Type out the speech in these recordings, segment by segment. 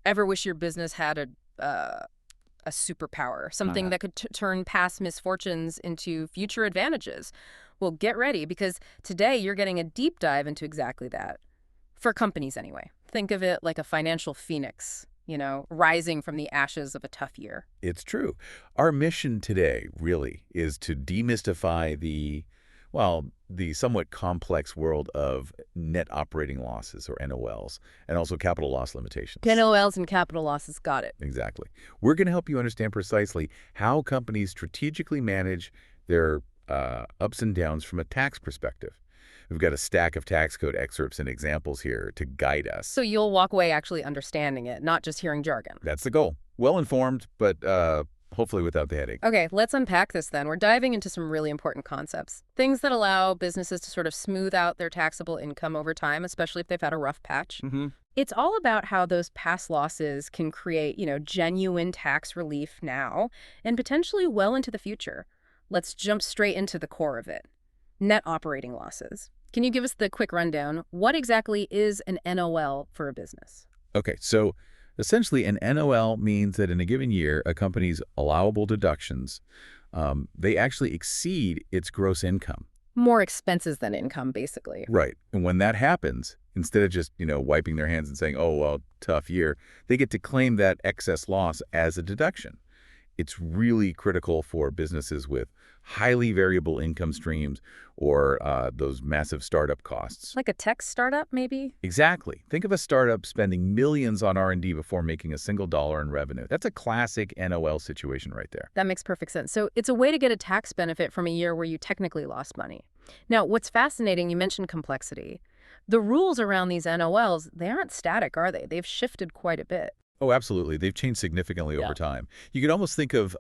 Ever wish your business had a superpower, something Uh-huh. that could turn past misfortunes into future advantages? Well, get ready because today you're getting a deep dive into exactly that. For companies, anyway. Think of it like a financial phoenix, rising from the ashes of a tough year. It's true. Our mission today really is to demystify the somewhat complex world of net operating losses or NOLs and also capital loss limitations. NOLs and capital losses, got it. Exactly. We're going to help you understand precisely how companies strategically manage their ups and downs from a tax perspective. We've got a stack of tax code excerpts and examples here to guide So us. you'll walk away actually understanding it, not just hearing jargon. That's the goal. Well informed, but hopefully without the headache. Okay, let's unpack this then. We're diving into some really important concepts. Things that allow businesses to sort of smooth out their taxable income over time, especially if they've had a rough patch. Hmm. It's all about how those past losses can create, genuine tax relief now and potentially well into the future. Let's jump straight into the core of it. Net operating losses. Can you give us the quick rundown? What exactly is an NOL for a business? Okay, so essentially an NOL means that in a given year, a company's allowable deductions, they actually exceed its gross income. More expenses than income, basically. Right. And when that happens, instead of just, wiping their hands and saying, oh, well, tough year, they get to claim that excess loss as a deduction. It's really critical for businesses with highly variable income streams or those massive startup costs. Like a tech startup, maybe? Exactly. Think of a startup spending millions on R&D before making a single dollar in revenue. That's a classic NOL situation right there. That makes perfect sense. So it's a way to get a tax benefit from a year where you technically lost money. Now, what's fascinating, you mentioned complexity. The rules around these NOLs, they aren't static, are they? They've shifted quite a bit. Oh, absolutely. They've changed significantly Yeah. over time. You could almost think of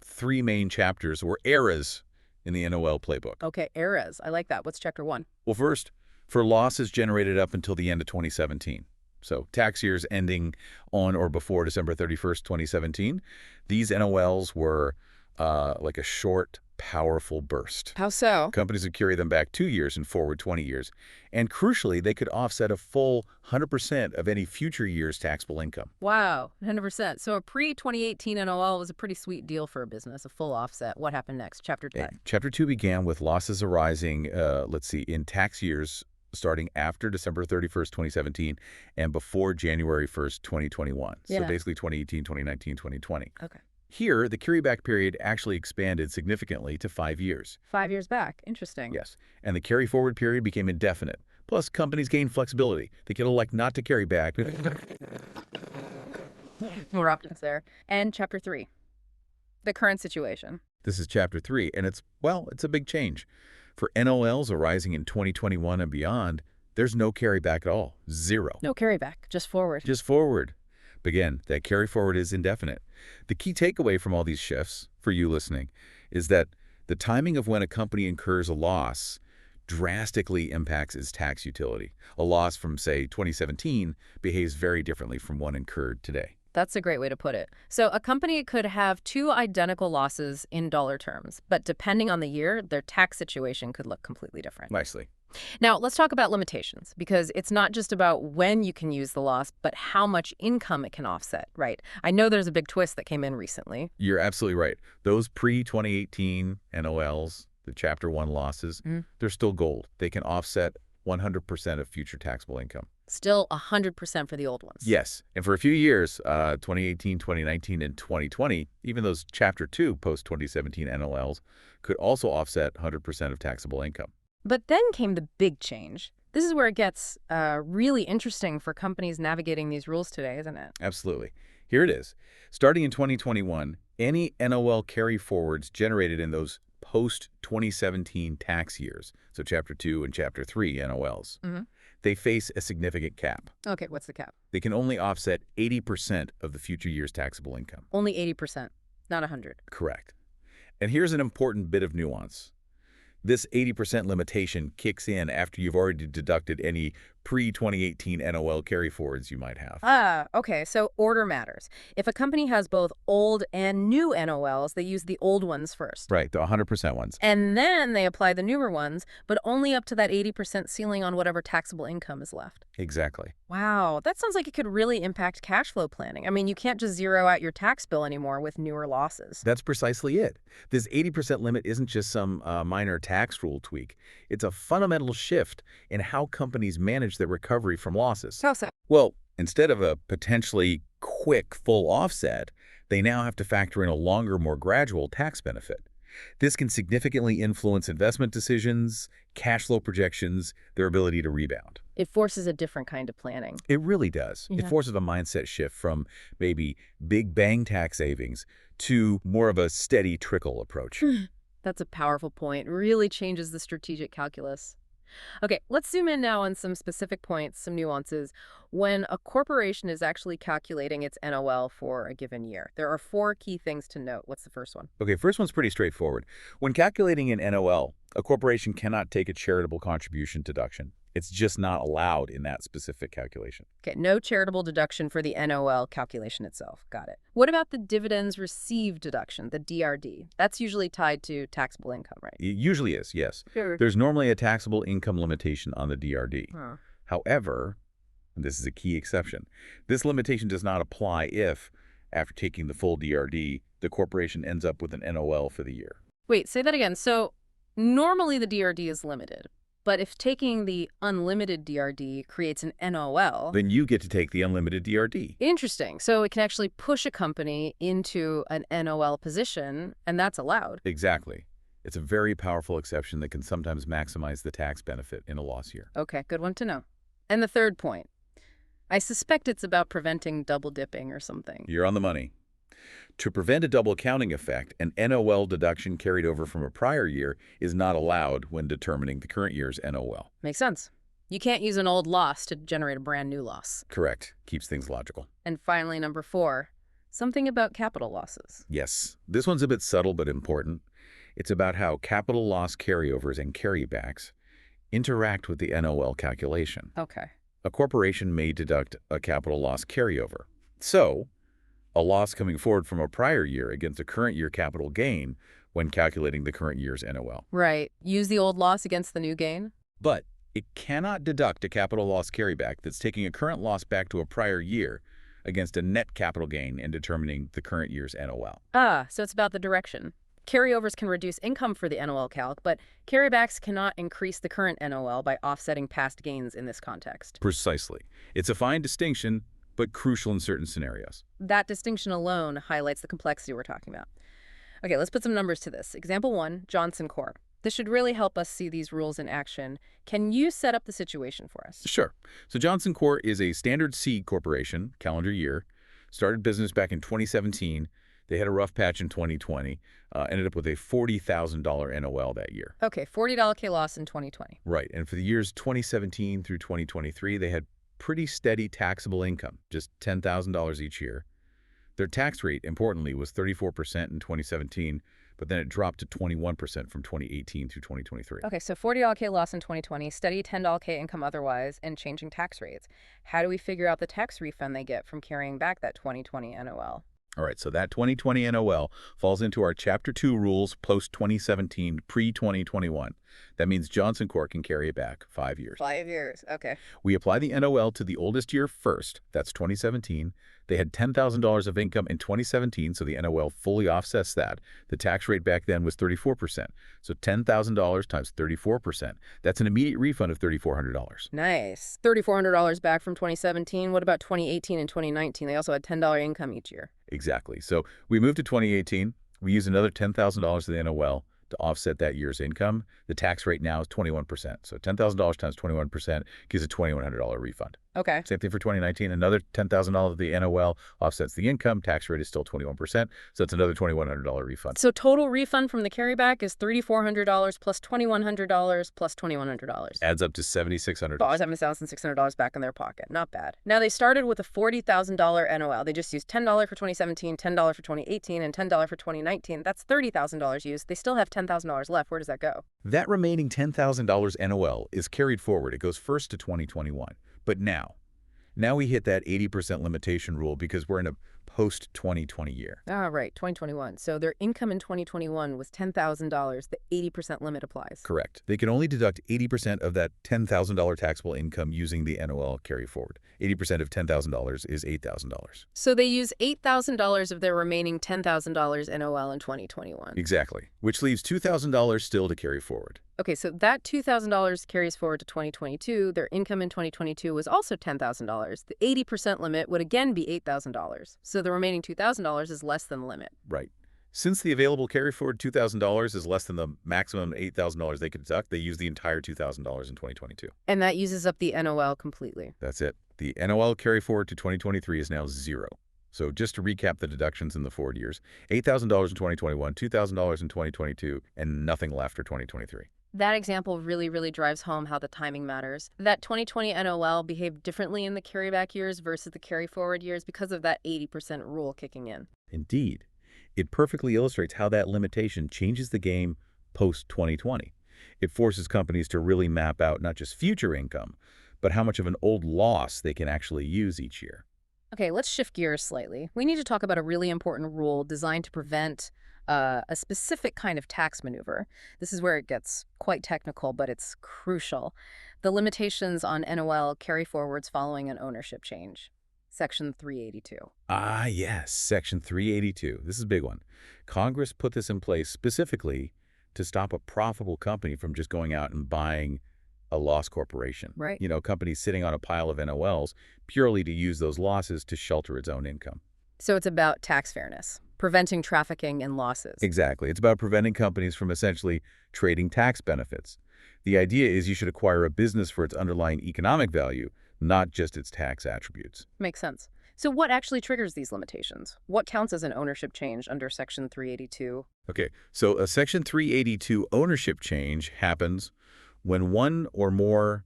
three main chapters or eras in the NOL playbook. Okay, eras. I like that. What's chapter one? Well, first, for losses generated up until the end of 2017. So tax years ending on or before December 31st, 2017, these NOLs were like a short, powerful burst. How so? Companies would carry them back 2 years and forward 20 years. And crucially, they could offset a full 100% of any future year's taxable income. Wow, 100%. So a pre-2018 NOL was a pretty sweet deal for a business, a full offset. What happened next? Chapter 2. Chapter 2 began with losses arising, let's see, in tax years starting after December 31st, 2017 and before January 1st, 2021. So Yeah. basically 2018, 2019, 2020. Okay. Here, the carryback period actually expanded significantly to 5 years. 5 years back. Interesting. Yes. And the carry forward period became indefinite. Plus, companies gained flexibility. They could elect not to carry back. More options there. And chapter 3, the current situation. This is chapter 3, and it's a big change. For NOLs arising in 2021 and beyond, there's no carryback at all. Zero. No carryback, just forward. Just forward. But again, that carry forward is indefinite. The key takeaway from all these shifts, for you listening, is that the timing of when a company incurs a loss drastically impacts its tax utility. A loss from, say, 2017 behaves very differently from one incurred today. That's a great way to put it. So a company could have two identical losses in dollar terms, but depending on the year, their tax situation could look completely different. Nicely. Now, let's talk about limitations, because it's not just about when you can use the loss, but how much income it can offset, right? I know there's a big twist that came in recently. You're absolutely right. Those pre-2018 NOLs, the Chapter 1 losses, they're still gold. They can offset 100% of future taxable income. Still 100% for the old ones. Yes. And for a few years, 2018, 2019, and 2020, even those Chapter 2 post-2017 NOLs could also offset 100% of taxable income. But then came the big change. This is where it gets really interesting for companies navigating these rules today, isn't it? Absolutely. Here it is. Starting in 2021, any NOL carry forwards generated in those post-2017 tax years, so Chapter 2 and Chapter 3 NOLs, they face a significant cap. Okay, what's the cap? They can only offset 80% of the future year's taxable income. Only 80%, not 100. Correct. And here's an important bit of nuance. This 80% limitation kicks in after you've already deducted any pre-2018 NOL carryforwards you might have. Ah, okay, so order matters. If a company has both old and new NOLs, they use the old ones first. Right, the 100% ones. And then they apply the newer ones, but only up to that 80% ceiling on whatever taxable income is left. Exactly. Wow, that sounds like it could really impact cash flow planning. I mean, you can't just zero out your tax bill anymore with newer losses. That's precisely it. This 80% limit isn't just some minor tax rule tweak. It's a fundamental shift in how companies manage their recovery from losses. How so? Well, instead of a potentially quick full offset, they now have to factor in a longer, more gradual tax benefit. This can significantly influence investment decisions, cash flow projections, their ability to rebound. It forces a different kind of planning. It really does. It Yeah. forces a mindset shift from maybe big bang tax savings to more of a steady trickle approach. That's a powerful point. Really changes the strategic calculus. Okay, let's zoom in now on some specific points, some nuances. When a corporation is actually calculating its NOL for a given year, there are four key things to note. What's the first one? Okay, first one's pretty straightforward. When calculating an NOL, a corporation cannot take a charitable contribution deduction. It's just not allowed in that specific calculation. Okay, no charitable deduction for the NOL calculation itself. Got it. What about the dividends received deduction, the DRD? That's usually tied to taxable income, right? It usually is, yes. Sure. There's normally a taxable income limitation on the DRD. Huh. However, and this is a key exception, this limitation does not apply if, after taking the full DRD, the corporation ends up with an NOL for the year. Wait, say that again. So normally the DRD is limited, but if taking the unlimited DRD creates an NOL, Then you get to take the unlimited DRD. interesting. So it can actually push a company into an NOL position, and that's allowed. Exactly. It's a very powerful exception that can sometimes maximize the tax benefit in a loss year. Okay, good one to know. And the third point, I suspect it's about preventing double dipping or something. You're on the money. To prevent a double counting effect, an NOL deduction carried over from a prior year is not allowed when determining the current year's NOL. Makes sense. You can't use an old loss to generate a brand new loss. Correct. Keeps things logical. And finally, number four, something about capital losses. Yes, this one's a bit subtle but important. It's about how capital loss carryovers and carrybacks interact with the NOL calculation. Okay. A corporation may deduct a capital loss carryover. So, a loss coming forward from a prior year against a current year capital gain when calculating the current year's NOL. Right. Use the old loss against the new gain? But it cannot deduct a capital loss carryback that's taking a current loss back to a prior year against a net capital gain in determining the current year's NOL. Ah, so it's about the direction. Carryovers can reduce income for the NOL calc, but carrybacks cannot increase the current NOL by offsetting past gains in this context. Precisely. It's a fine distinction, but crucial in certain scenarios. That distinction alone highlights the complexity we're talking about. Okay, let's put some numbers to this. Example 1, Johnson Corp. This should really help us see these rules in action. Can you set up the situation for us? Sure. So Johnson Corp is a standard seed corporation, calendar year, started business back in 2017. They had a rough patch in 2020, ended up with a $40,000 NOL that year. Okay, $40 K loss in 2020. Right, and for the years 2017 through 2023, they had pretty steady taxable income, just $10,000 each year. Their tax rate, importantly, was 34% in 2017, but then it dropped to 21% from 2018 through 2023. Okay, so $40 K loss in 2020, steady $10 K income otherwise, and changing tax rates. How do we figure out the tax refund they get from carrying back that 2020 NOL? All right, so that 2020 NOL falls into our Chapter 2 rules post-2017, pre-2021. That means Johnson Corp can carry it back 5 years. 5 years, okay. We apply the NOL to the oldest year first. That's 2017. They had $10,000 of income in 2017, so the NOL fully offsets that. The tax rate back then was 34%. So $10,000 times 34%. That's an immediate refund of $3,400. Nice. $3,400 back from 2017. What about 2018 and 2019? They also had $10 income each year. Exactly. So we moved to 2018. We use another $10,000 of the NOL to offset that year's income. The tax rate now is 21%. So $10,000 times 21% gives a $2,100 refund. Okay. Same thing for 2019. Another $10,000 of the NOL offsets the income. Tax rate is still 21%, so it's another $2,100 refund. So total refund from the carryback is $3,400 plus $2,100 plus $2,100. Adds up to $7,600. $7,600 back in their pocket. Not bad. Now, they started with a $40,000 NOL. They just used $10 for 2017, $10 for 2018, and $10 for 2019. That's $30,000 used. They still have $10,000 left. Where does that go? That remaining $10,000 NOL is carried forward. It goes first to 2021. But now we hit that 80% limitation rule because we're in a post-2020 year. Ah, right, 2021. So their income in 2021 was $10,000. The 80% limit applies. Correct. They can only deduct 80% of that $10,000 taxable income using the NOL carry forward. 80% of $10,000 is $8,000. So they use $8,000 of their remaining $10,000 NOL in 2021. Exactly, which leaves $2,000 still to carry forward. Okay, so that $2,000 carries forward to 2022. Their income in 2022 was also $10,000. The 80% limit would again be $8,000. So the remaining $2,000 is less than the limit. Right. Since the available carry forward $2,000 is less than the maximum $8,000 they could deduct, they use the entire $2,000 in 2022. And that uses up the NOL completely. That's it. The NOL carry forward to 2023 is now zero. So just to recap the deductions in the forward years, $8,000 in 2021, $2,000 in 2022, and nothing left for 2023. That example really drives home how the timing matters. That 2020 NOL behaved differently in the carryback years versus the carry forward years because of that 80% rule kicking in. Indeed. It perfectly illustrates how that limitation changes the game post-2020. It forces companies to really map out not just future income, but how much of an old loss they can actually use each year. Okay, let's shift gears slightly. We need to talk about a really important rule designed to prevent a specific kind of tax maneuver. This is where it gets quite technical, but it's crucial. The limitations on NOL carry forwards following an ownership change. Section 382. Ah, yes, Section 382. This is a big one. Congress put this in place specifically to stop a profitable company from just going out and buying a loss corporation. Right. Companies sitting on a pile of NOLs purely to use those losses to shelter its own income. So it's about tax fairness, preventing trafficking and losses. Exactly. It's about preventing companies from essentially trading tax benefits. The idea is you should acquire a business for its underlying economic value, not just its tax attributes. Makes sense. So what actually triggers these limitations? What counts as an ownership change under Section 382? Okay, so a Section 382 ownership change happens when one or more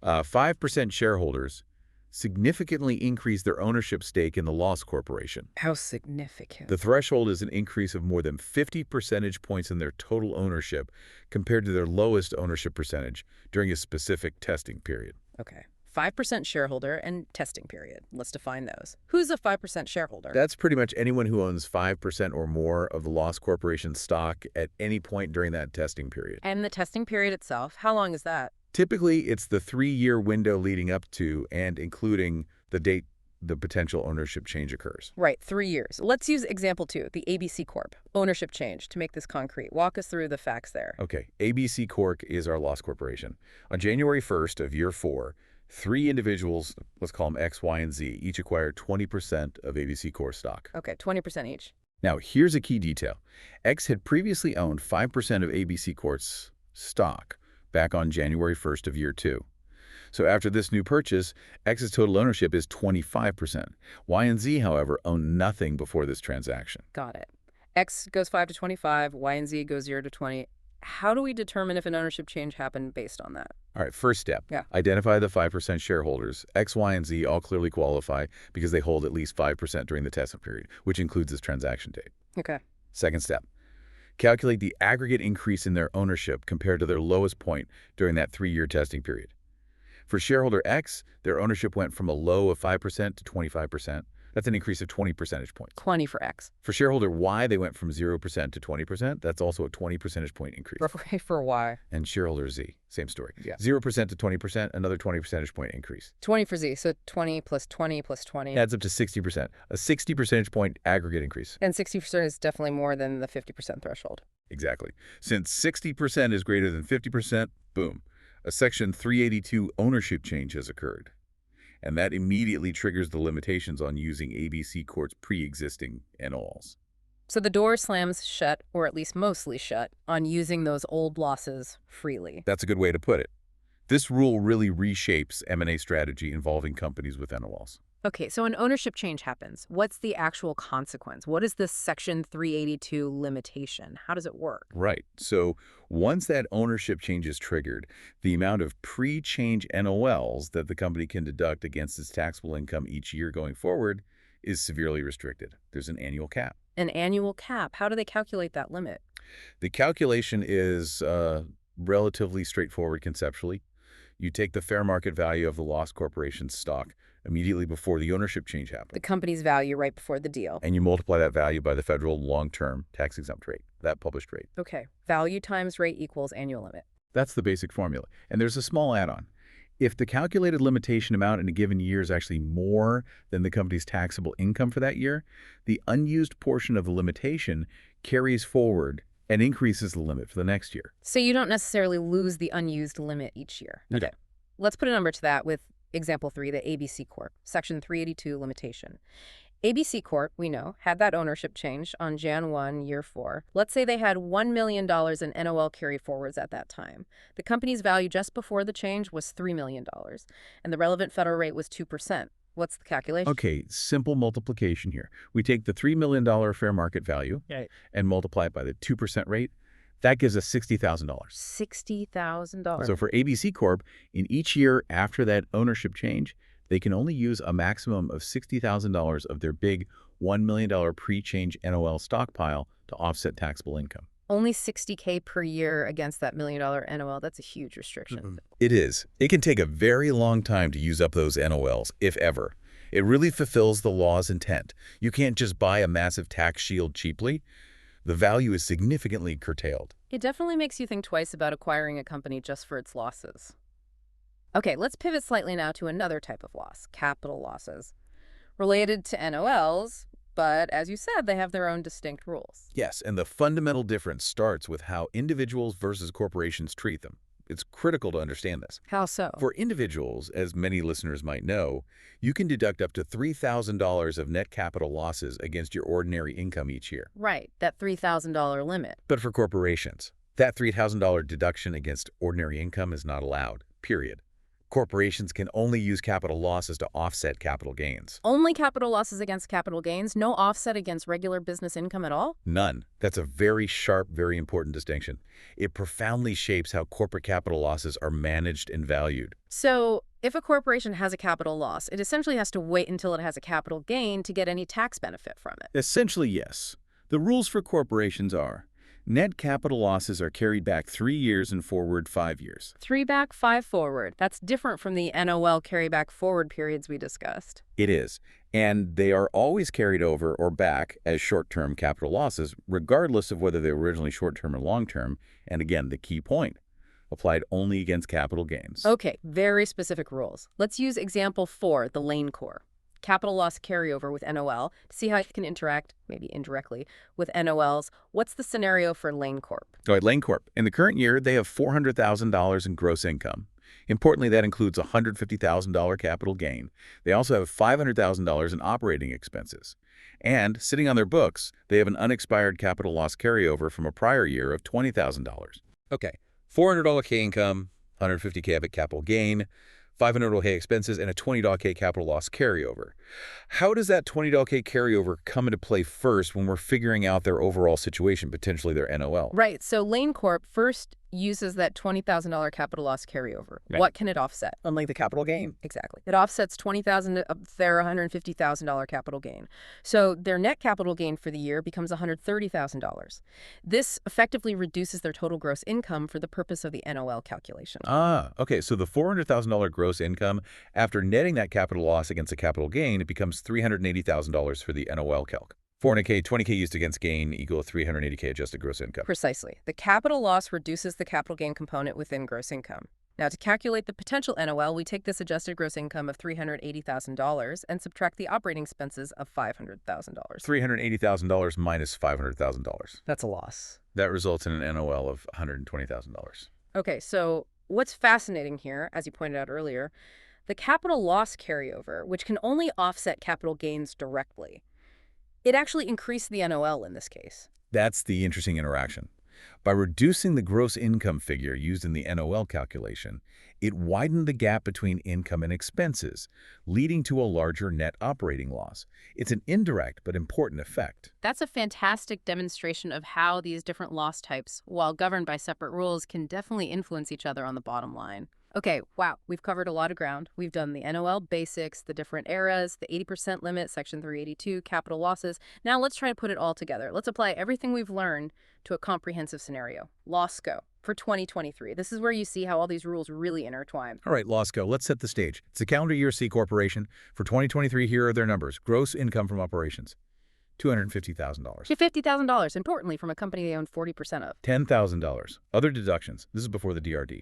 5% shareholders significantly increase their ownership stake in the loss corporation. How significant? The threshold is an increase of more than 50 percentage points in their total ownership compared to their lowest ownership percentage during a specific testing period. Okay. 5% shareholder and testing period. Let's define those. Who's a 5% shareholder? That's pretty much anyone who owns 5% or more of the loss corporation stock at any point during that testing period. And the testing period itself, how long is that? Typically, it's the 3-year window leading up to and including the date the potential ownership change occurs. Right, 3 years. Let's use example 2, the ABC Corp. Ownership change, to make this concrete. Walk us through the facts there. Okay, ABC Corp is our loss corporation. On January 1st of year 4, 3 individuals, let's call them X, Y, and Z, each acquired 20% of ABC Corp stock. Okay, 20% each. Now, here's a key detail. X had previously owned 5% of ABC Corp's stock back on January 1st of year 2. So after this new purchase, X's total ownership is 25%. Y and Z, however, own nothing before this transaction. Got it. X goes 5 to 25, Y and Z goes 0 to 20. How do we determine if an ownership change happened based on that? All right, first step. Yeah. Identify the 5% shareholders. X, Y, and Z all clearly qualify because they hold at least 5% during the testing period, which includes this transaction date. Okay. Second step. Calculate the aggregate increase in their ownership compared to their lowest point during that 3-year testing period. For shareholder X, their ownership went from a low of 5% to 25%. That's an increase of 20 percentage points. 20 for X. For shareholder Y, they went from 0% to 20%. That's also a 20 percentage point increase. For Y. And shareholder Z, same story. Yeah. 0% to 20%, another 20 percentage point increase. 20 for Z, so 20 plus 20 plus 20. Adds up to 60%, a 60 percentage point aggregate increase. And 60% is definitely more than the 50% threshold. Exactly. Since 60% is greater than 50%, boom, a Section 382 ownership change has occurred. And that immediately triggers the limitations on using ABC Corp's pre-existing NOLs. So the door slams shut, or at least mostly shut, on using those old losses freely. That's a good way to put it. This rule really reshapes M&A strategy involving companies with NOLs. Okay, so an ownership change happens. What's the actual consequence? What is this Section 382 limitation? How does it work? Right. So once that ownership change is triggered, the amount of pre-change NOLs that the company can deduct against its taxable income each year going forward is severely restricted. There's an annual cap. An annual cap. How do they calculate that limit? The calculation is relatively straightforward conceptually. You take the fair market value of the lost corporation's stock immediately before the ownership change The happened, company's value right before the deal. and you multiply that value by the federal long-term tax-exempt rate, that published rate. Okay, value times rate equals annual limit. That's the basic formula. And there's a small add-on. If the calculated limitation amount in a given year is actually more than the company's taxable income for that year, the unused portion of the limitation carries forward and increases the limit for the next year. So you don't necessarily lose the unused limit each year. No. Okay. Let's put a number to that with example 3, the ABC Corp, Section 382 limitation. ABC Corp, we know, had that ownership change on Jan 1, year 4. Let's say they had $1 million in NOL carry-forwards at that time. The company's value just before the change was $3 million, and the relevant federal rate was 2%. What's the calculation? Okay, simple multiplication here. We take the $3 million fair market value and multiply it by the 2% rate. That gives us $60,000. $60,000. So for ABC Corp, in each year after that ownership change, they can only use a maximum of $60,000 of their big $1 million pre-change NOL stockpile to offset taxable income. Only $60K per year against that $1 million NOL. That's a huge restriction. It is. It can take a very long time to use up those NOLs, if ever. It really fulfills the law's intent. You can't just buy a massive tax shield cheaply. The value is significantly curtailed. It definitely makes you think twice about acquiring a company just for its losses. Okay, let's pivot slightly now to another type of loss, capital losses. Related to NOLs, but as you said, they have their own distinct rules. Yes, and the fundamental difference starts with how individuals versus corporations treat them. It's critical to understand this. How so? For individuals, as many listeners might know, you can deduct up to $3,000 of net capital losses against your ordinary income each year. Right, that $3,000 limit. But for corporations, that $3,000 deduction against ordinary income is not allowed, period. Corporations can only use capital losses to offset capital gains. Only capital losses against capital gains, no offset against regular business income at all? None. That's a very sharp, very important distinction. It profoundly shapes how corporate capital losses are managed and valued. So, if a corporation has a capital loss, it essentially has to wait until it has a capital gain to get any tax benefit from it. Essentially, yes. The rules for corporations are: net capital losses are carried back 3 years and forward 5 years. 3 back, 5 forward. That's different from the NOL carryback forward periods we discussed. It is. And they are always carried over or back as short-term capital losses, regardless of whether they were originally short-term or long-term. And again, the key point: applied only against capital gains. Okay, very specific rules. Let's use example 4, the Lane Corp. Capital loss carryover with NOL to see how it can interact, maybe indirectly, with NOLs. What's the scenario for Lane Corp? All right, Lane Corp. In the current year, they have $400,000 in gross income. Importantly, that includes a $150,000 capital gain. They also have $500,000 in operating expenses. And sitting on their books, they have an unexpired capital loss carryover from a prior year of $20,000. Okay, $400K income, $150K capital gain, $500K expenses, and a $20K capital loss carryover. How does that $20K carryover come into play first when we're figuring out their overall situation, potentially their NOL? Right, so Lane Corp first uses that $20,000 capital loss carryover. Right. What can it offset? Unlike the capital gain. Exactly. It offsets $20,000 of their $150,000 capital gain. So their net capital gain for the year becomes $130,000. This effectively reduces their total gross income for the purpose of the NOL calculation. Okay, so the $400,000 gross income, after netting that capital loss against the capital gain, it becomes $380,000 for the NOL calc. 400K, 20K used against gain equal 380K adjusted gross income. Precisely. The capital loss reduces the capital gain component within gross income. Now, to calculate the potential NOL, we take this adjusted gross income of $380,000 and subtract the operating expenses of $500,000. $380,000 minus $500,000. That's a loss. That results in an NOL of $120,000. Okay, so what's fascinating here, as you pointed out earlier, the capital loss carryover, which can only offset capital gains directly, it actually increased the NOL in this case. That's the interesting interaction. By reducing the gross income figure used in the NOL calculation, it widened the gap between income and expenses, leading to a larger net operating loss. It's an indirect but important effect. That's a fantastic demonstration of how these different loss types, while governed by separate rules, can definitely influence each other on the bottom line. Okay, wow, we've covered a lot of ground. We've done the NOL basics, the different eras, the 80% limit, Section 382, capital losses. Now let's try to put it all together. Let's apply everything we've learned to a comprehensive scenario. LOSCO for 2023. This is where you see how all these rules really intertwine. All right, Losco, let's set the stage. It's a calendar year C corporation. For 2023, here are their numbers. Gross income from operations, $250,000. $50,000, importantly, from a company they own 40% of. $10,000. Other deductions. This is before the DRD.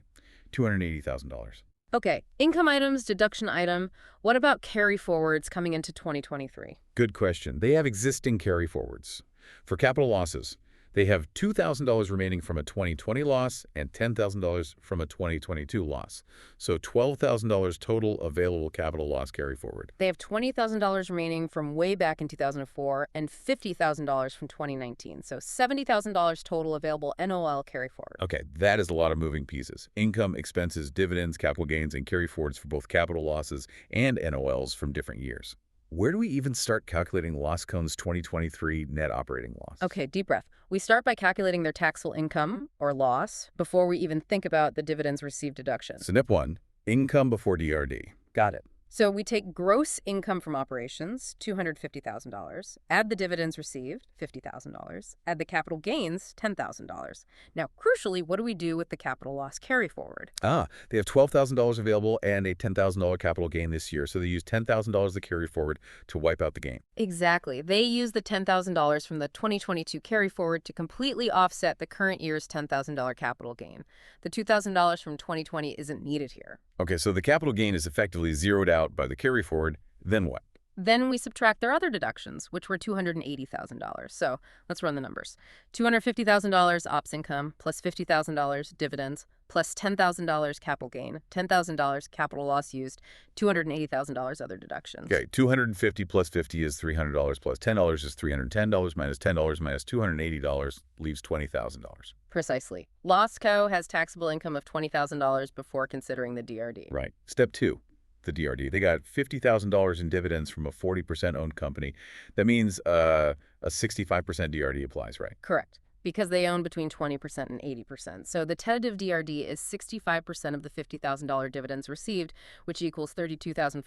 $280,000. Okay, income items, deduction item. What about carry forwards coming into 2023? Good question. They have existing carry forwards. For capital losses, they have $2,000 remaining from a 2020 loss and $10,000 from a 2022 loss. So $12,000 total available capital loss carry forward. They have $20,000 remaining from way back in 2004 and $50,000 from 2019. So $70,000 total available NOL carry forward. Okay, that is a lot of moving pieces. Income, expenses, dividends, capital gains, and carry forwards for both capital losses and NOLs from different years. Where do we even start calculating Losco's 2023 net operating loss? Okay, deep breath. We start by calculating their taxable income or loss before we even think about the dividends received deduction. So NIP 1, income before DRD. Got it. So we take gross income from operations, $250,000, add the dividends received, $50,000, add the capital gains, $10,000. Now, crucially, what do we do with the capital loss carry forward? They have $12,000 available and a $10,000 capital gain this year, so they use $10,000 to carry forward to wipe out the gain. Exactly. They use the $10,000 from the 2022 carry forward to completely offset the current year's $10,000 capital gain. The $2,000 from 2020 isn't needed here. Okay, so the capital gain is effectively zeroed out by the carry forward. Then what? Then we subtract their other deductions, which were $280,000. So let's run the numbers. $250,000 ops income plus $50,000 dividends plus $10,000 capital gain, $10,000 capital loss used, $280,000 other deductions. Okay, $250 plus 50 is $300 plus $10 is $310 minus $10 minus $280 leaves $20,000. Precisely. Losco has taxable income of $20,000 before considering the DRD. Right. Step 2. The DRD. They got $50,000 in dividends from a 40% owned company. That means a 65% DRD applies, right? Correct, because they own between 20% and 80%. So the tentative DRD is 65% of the $50,000 dividends received, which equals $32,500.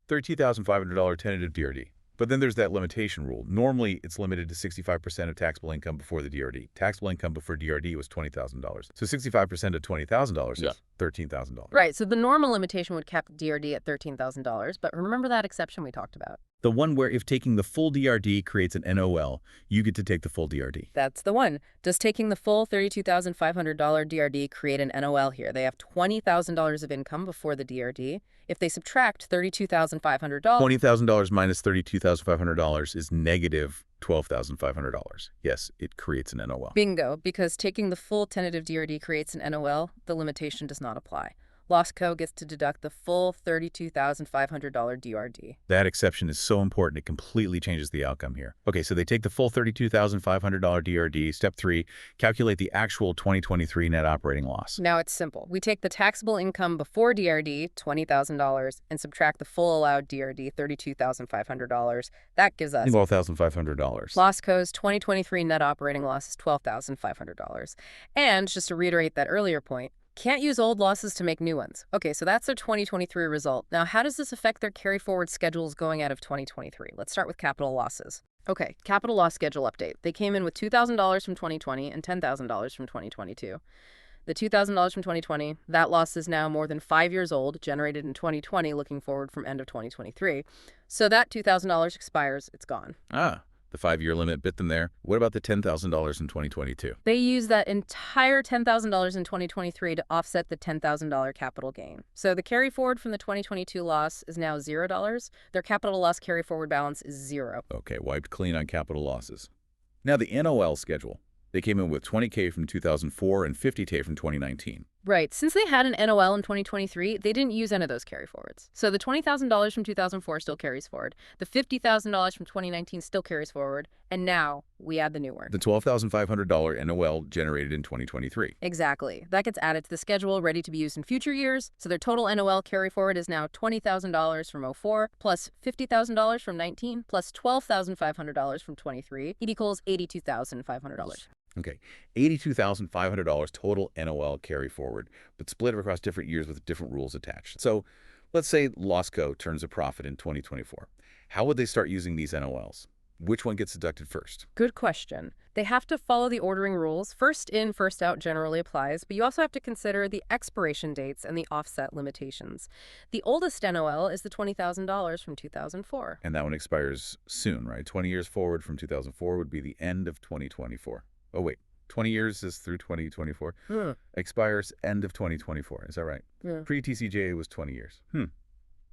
$32,500 tentative DRD. But then there's that limitation rule. Normally, it's limited to 65% of taxable income before the DRD. Taxable income before DRD was $20,000. So 65% of $20,000 is $13,000. Right, so the normal limitation would cap the DRD at $13,000, but remember that exception we talked about? The one where if taking the full DRD creates an NOL, you get to take the full DRD. That's the one. Does taking the full $32,500 DRD create an NOL here? They have $20,000 of income before the DRD. If they subtract $32,500... $20,000 minus $32,500 is negative $12,500. Yes, it creates an NOL. Bingo, because taking the full tentative DRD creates an NOL, the limitation does not apply. Losco gets to deduct the full $32,500 DRD. That exception is so important, it completely changes the outcome here. Okay, so they take the full $32,500 DRD. Step 3, calculate the actual 2023 net operating loss. Now it's simple. We take the taxable income before DRD, $20,000, and subtract the full allowed DRD, $32,500. That gives us $12,500. Losco's 2023 net operating loss is $12,500. And just to reiterate that earlier point, can't use old losses to make new ones. Okay, so that's their 2023 result. Now, how does this affect their carry forward schedules going out of 2023? Let's start with capital losses. Okay, capital loss schedule update. They came in with $2,000 from 2020 and $10,000 from 2022. The $2,000 from 2020, that loss is now more than 5 years old, generated in 2020, looking forward from end of 2023. So that $2,000 expires, it's gone. The 5-year limit bit them there. What about the $10,000 in 2022? They use that entire $10,000 in 2023 to offset the $10,000 capital gain. So the carry forward from the 2022 loss is now $0. Their capital loss carry forward balance is 0. Okay, wiped clean on capital losses. Now the NOL schedule. They came in with $20K from 2004 and $50K from 2019. Right. Since they had an NOL in 2023, they didn't use any of those carry forwards. So the $20,000 from 2004 still carries forward. The $50,000 from 2019 still carries forward. And now we add the new one. The $12,500 NOL generated in 2023. Exactly. That gets added to the schedule, ready to be used in future years. So their total NOL carry forward is now $20,000 from '04, plus $50,000 from '19, plus $12,500 from '23. It equals $82,500. Okay, $82,500 total NOL carry forward, but split across different years with different rules attached. So let's say Losco turns a profit in 2024. How would they start using these NOLs? Which one gets deducted first? Good question. They have to follow the ordering rules. First in, first out generally applies, but you also have to consider the expiration dates and the offset limitations. The oldest NOL is the $20,000 from 2004. And that one expires soon, right? 20 years forward from 2004 would be the end of 2024. Oh, wait. 20 years is through 2024. Expires end of 2024. Is that right? Yeah. Pre-TCJA was 20 years.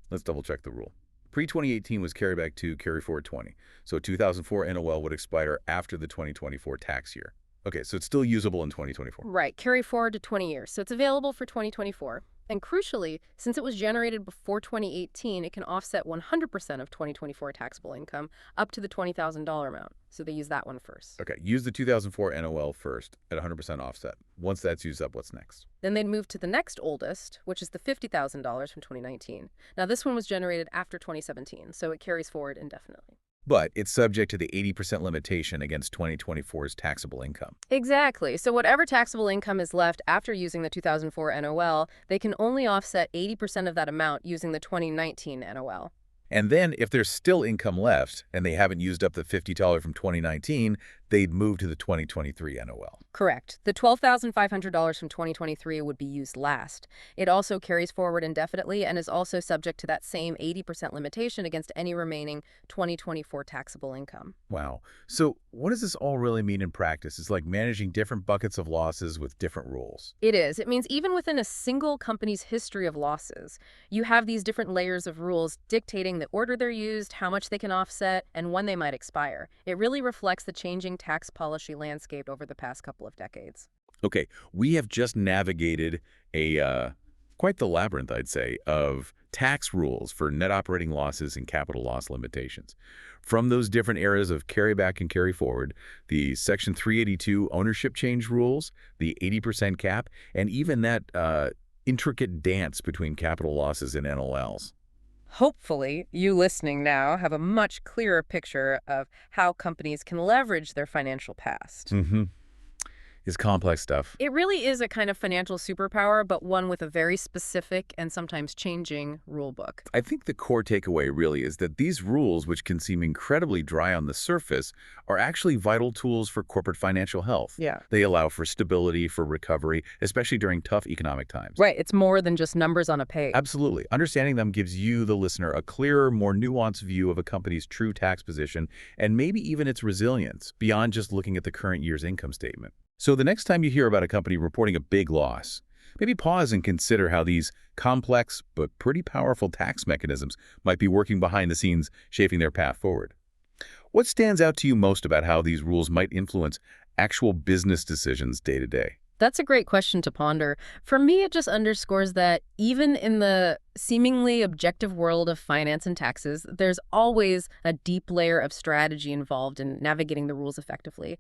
Let's double check the rule. Pre-2018 was carryback 2, carry forward 20. So 2004 NOL would expire after the 2024 tax year. Okay, so it's still usable in 2024. Right, carry forward to 20 years. So it's available for 2024. And crucially, since it was generated before 2018, it can offset 100% of 2024 taxable income up to the $20,000 amount. So they use that one first. Okay, use the 2004 NOL first at 100% offset. Once that's used up, what's next? Then they'd move to the next oldest, which is the $50,000 from 2019. Now, this one was generated after 2017, so it carries forward indefinitely. But it's subject to the 80% limitation against 2024's taxable income. Exactly. So whatever taxable income is left after using the 2004 NOL, they can only offset 80% of that amount using the 2019 NOL. And then if there's still income left and they haven't used up the $50 from 2019, they'd move to the 2023 NOL. Correct. The $12,500 from 2023 would be used last. It also carries forward indefinitely and is also subject to that same 80% limitation against any remaining 2024 taxable income. Wow. So what does this all really mean in practice? It's like managing different buckets of losses with different rules. It is. It means even within a single company's history of losses, you have these different layers of rules dictating the order they're used, how much they can offset, and when they might expire. It really reflects the changing tax policy landscape over the past couple of decades. Okay, we have just navigated quite the labyrinth, I'd say, of tax rules for net operating losses and capital loss limitations. From those different eras of carryback and carry forward, the Section 382 ownership change rules, the 80% cap, and even that intricate dance between capital losses and NOLs. Hopefully, you listening now have a much clearer picture of how companies can leverage their financial past. It's complex stuff. It really is a kind of financial superpower, but one with a very specific and sometimes changing rule book. I think the core takeaway really is that these rules, which can seem incredibly dry on the surface, are actually vital tools for corporate financial health. Yeah. They allow for stability, for recovery, especially during tough economic times. Right. It's more than just numbers on a page. Absolutely. Understanding them gives you, the listener, a clearer, more nuanced view of a company's true tax position and maybe even its resilience beyond just looking at the current year's income statement. So the next time you hear about a company reporting a big loss, maybe pause and consider how these complex but pretty powerful tax mechanisms might be working behind the scenes, shaping their path forward. What stands out to you most about how these rules might influence actual business decisions day to day? That's a great question to ponder. For me, it just underscores that even in the seemingly objective world of finance and taxes, there's always a deep layer of strategy involved in navigating the rules effectively.